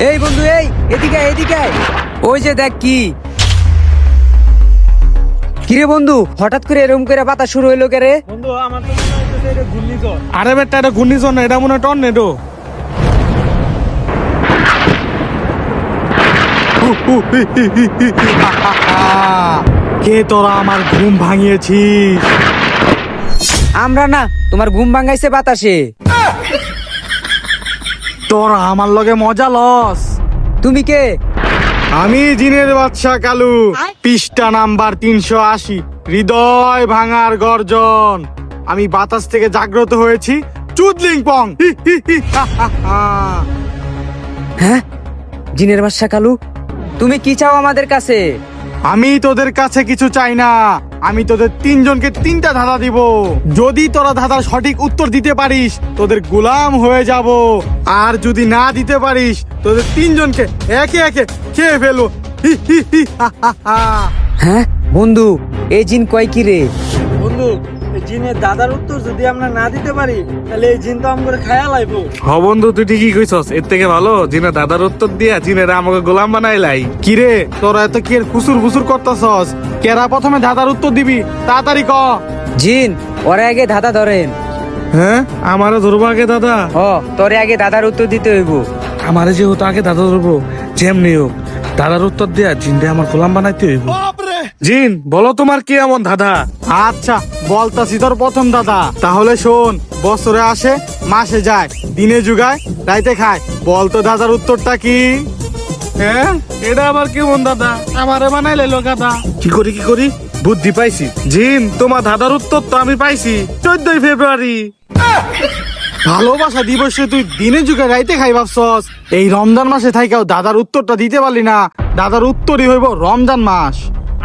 এই বন্ধু, এই এদিকে আয়, এদিকে আয়। ওই যে দেখ কি কিরে বন্ধু, হঠাৎ করে এরকম করে বাতাস শুরু হইলো কে রে? বন্ধু আমার তো মনে হইতেছে এটা ঘূর্ণিঝড়। আরে বেটা, এটা ঘূর্ণিঝড় না, এটা মনে হয় টর্নেডো। কে তোরা আমার ঘুম ভাঙিয়েছিস? আমরা না, তোমার ঘুম ভাঙাইছে বাতাসে। তোরা আমার লগে মজা লস। তুমি কে? আমি জিনের বাদশা কালু, পৃষ্ঠা নাম্বার 380, হৃদয় ভাঙার গর্জন। আমি বাতাস থেকে জাগ্রত হয়েছি, চুদলিং পং। হ্যাঁ, জিনের বাদশা কালু, তুমি কি চাও আমাদের কাছে? আমি তোদের কাছে কিছু চাই না, আমি তোদের তিনজনকে 3টা ধাঁধা দিব। যদি তোরা ধাঁধার সঠিক উত্তর দিতে পারিস তোদের গোলাম হয়ে যাব, আর যদি না দিতে পারিস তোদের তিনজনকে একে একে খেয়ে ফেলবো। হ্যাঁ বন্ধু, এই জিন কয় কি রে? বন্ধু, এই জিনের দাদার উত্তর যদি আমরা না দিতে পারি তাহলে এই জিন তো আমগরে খায়া লাইবো। হ বন্ধু, তুই ঠিকই কইছস। এর থেকে ভালো জিনে দাদার উত্তর দিয়া জিনের আমাকে গোলাম বানাইলাই। কিরে তোরা এত কি ফুসুর ফুসুর করতেছস? কেরা প্রথমে দাদার উত্তর দিবি? তাড়াতাড়ি ক। জিন, ওরে আগে ধাঁধা ধরেন। হ্যাঁ, আমারও ধরবো আগে দাদা? ও, তোরে আগে দাদার উত্তর দিতে হইব। আমারে যেহেতু আগে দাদা ধরবো, যেমনি হোক দাদার উত্তর দেয়া জিনটা আমার গোলাম বানাইতে হইব। জিন, বলো তোমার কি এমন দাদা? আচ্ছা বলতাছি তোর প্রথম দাদা। তাহলে শোন, বছরে আসে মাসে যায়, দিনে যুগায় রাইতে খায়, বলতো দাদার উত্তরটা কি? হ্যাঁ, এটা আবার কেমন দাদা? আমারে বানাইলে লো গাদা। কি করি বুদ্ধি পাইছি। জিন, তোমার দাদার উত্তর তো আমি পাইছি 14ই ফেব্রুয়ারি। ভালোবাসা দিবসে তুই দিনে যুগে রাইতে খাই ভাবছস? এই রমজান মাসে থাইকাও দাদার উত্তরটা দিতে পারলি না। দাদার উত্তরই হইব রমজান মাস।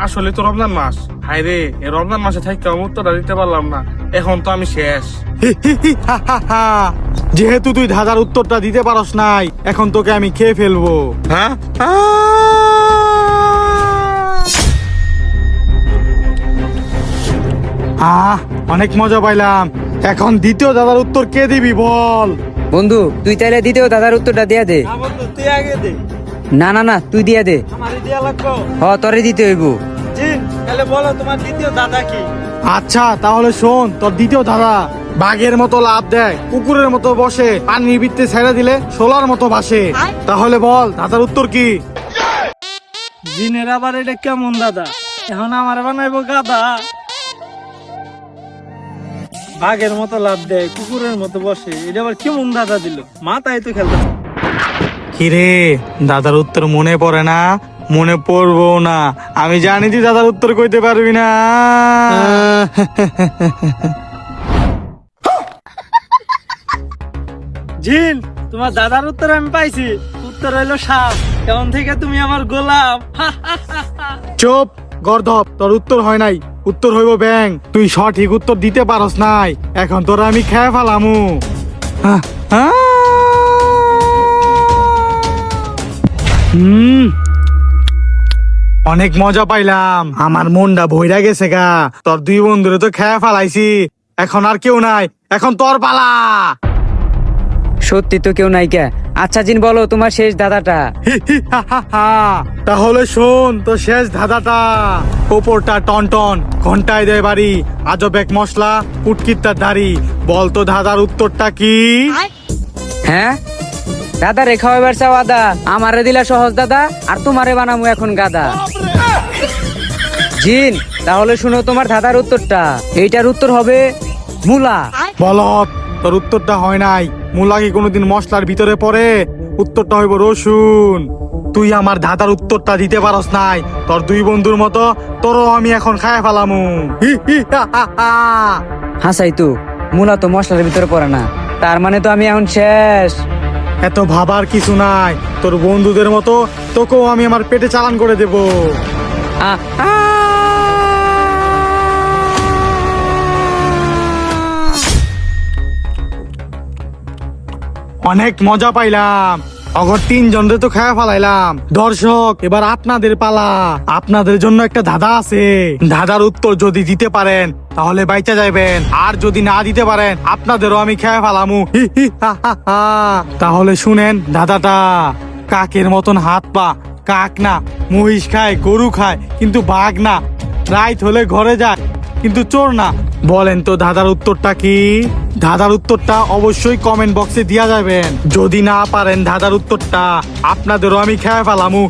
আসলে তো রমজান মাস। হাই রে, এই রমজান মাসে থাইকাও উত্তরটা দিতে পারলাম না। এখন তো আমি শেষ। যেহেতু তুই দাদার উত্তরটা দিতে পারস নাই, এখন তোকে আমি খেয়ে ফেলবো। হ্যাঁ, অনেক মজা পাইলাম। এখন দ্বিতীয় দাদার উত্তর কে দিবি বল? বন্ধু, তুই তাইলে দ্বিতীয় দাদার উত্তরটা দিয়া দে। না বন্ধু, তুই আগে দে। না না না, তুই দিয়া দে। আমারই দিয়া লাগবো। হ, তোরে দিতে হইব। জিন, তাহলে বলো তোমার দ্বিতীয় দাদা কি? আচ্ছা তাহলে শোন, তোর দ্বিতীয় দাদা বাঘের মতো লাভ দেয়, কুকুরের মতো বসে, পানির ভিত্তে ছেড়ে দিলে শোলার মতো ভাসে। তাহলে বল দাদার উত্তর কি? জিনের আবার এটা কেমন দাদা? এখন আমার বানাইবো গাদা। বাঘের মতো লাভ দেয়, কুকুরের মতো বসে, এটা আবার কেমন দাদা দিল? মাথায় তো খেলতে। কিরে, দাদার উত্তর মনে পড়ে না? মনে পড়বো না, আমি জানি তুই দাদার উত্তর কইতে পারবি না। জিন, তোমার দাদার উত্তর আমি পাইছি। উত্তর হইলো সাপ। এখন থেকে তুমি আমার গোলাম। চুপ গর্ধপ, তোর উত্তর হয় নাই, উত্তর হইব ব্যাং। তুই সঠিক উত্তর দিতে পারস নাই, এখন তোরা আমি খেয়ে ফেলামু। অনেক মজা পাইলাম, আমার মনটা ভইরা গেছে গা। তোর দুই বন্ধুরে তো খেয়ে ফেলাইছি, এখন আর কেউ নাই, এখন তোর পালা। সত্যি তো কেউ নাই কে? আচ্ছা জিন, বলো তোমার শেষ দাদাটা। তাহলে শোন তো শেষ ধাঁধাটা। ওপরটা টনটন, ঘন্টায় দেয় বাড়ি, আজব এক মশলা, পুটকির তার দাড়ি, বলতো ধাঁধার উত্তরটা কি? হ্যাঁ, দাদা রে খাওয়াবার চাও আদা, আমারে দিলা সহজ দাদা, আর তোমারে বানামু এখন গাদা। জিন, তাহলে শুনো তোমার দাদার উত্তরটা। এইটার উত্তর হবে মূলা। বলত, তোর উত্তরটা হয় নাই। মূলা কি কোনোদিন মশলার ভিতরে পড়ে? উত্তরটা হইব রসুন। তুই আমার দাদার উত্তরটা দিতে পারস নাই, তোর দুই বন্ধুর মতো তোরও আমি এখন খায় ফেলামু। হাসাই তো, মূলা তো মশলার ভিতরে পড়ে না, তার মানে তো আমি এখন শেষ। এত ভাবার কিছু নাই, তোর বন্ধুদের মতো তোকেও আমি আমার পেটে চালান করে দেব। আ আ অনেক মজা পাইলাম, অগর 3 জনরে তো খায়া ফেলাইলাম। দর্শক, এবার আপনাদের পালা। আপনাদের জন্য একটা ধাঁধা আছে, ধাঁধার উত্তর যদি দিতে পারেন তাহলে বাইচা যাইবেন, আর যদি না দিতে পারেন আপনাদেরও আমি খেয়ে ফেলামু। তাহলে শুনেন ধাঁধাটা। কাকের মতন হাত পা, কাক না, মহিষ খায়, গরু খায়, কিন্তু বাঘ না। রাইত হলে ঘরে যায়, কিন্তু চোর না। বলেন তো দাদার উত্তরটা কি? দাদার উত্তরটা অবশ্যই কমেন্ট বক্সে দিয়া যাবেন। যদি না পারেন দাদার উত্তরটা, আপনাদেরও আমি খেয়ে ফেলামু।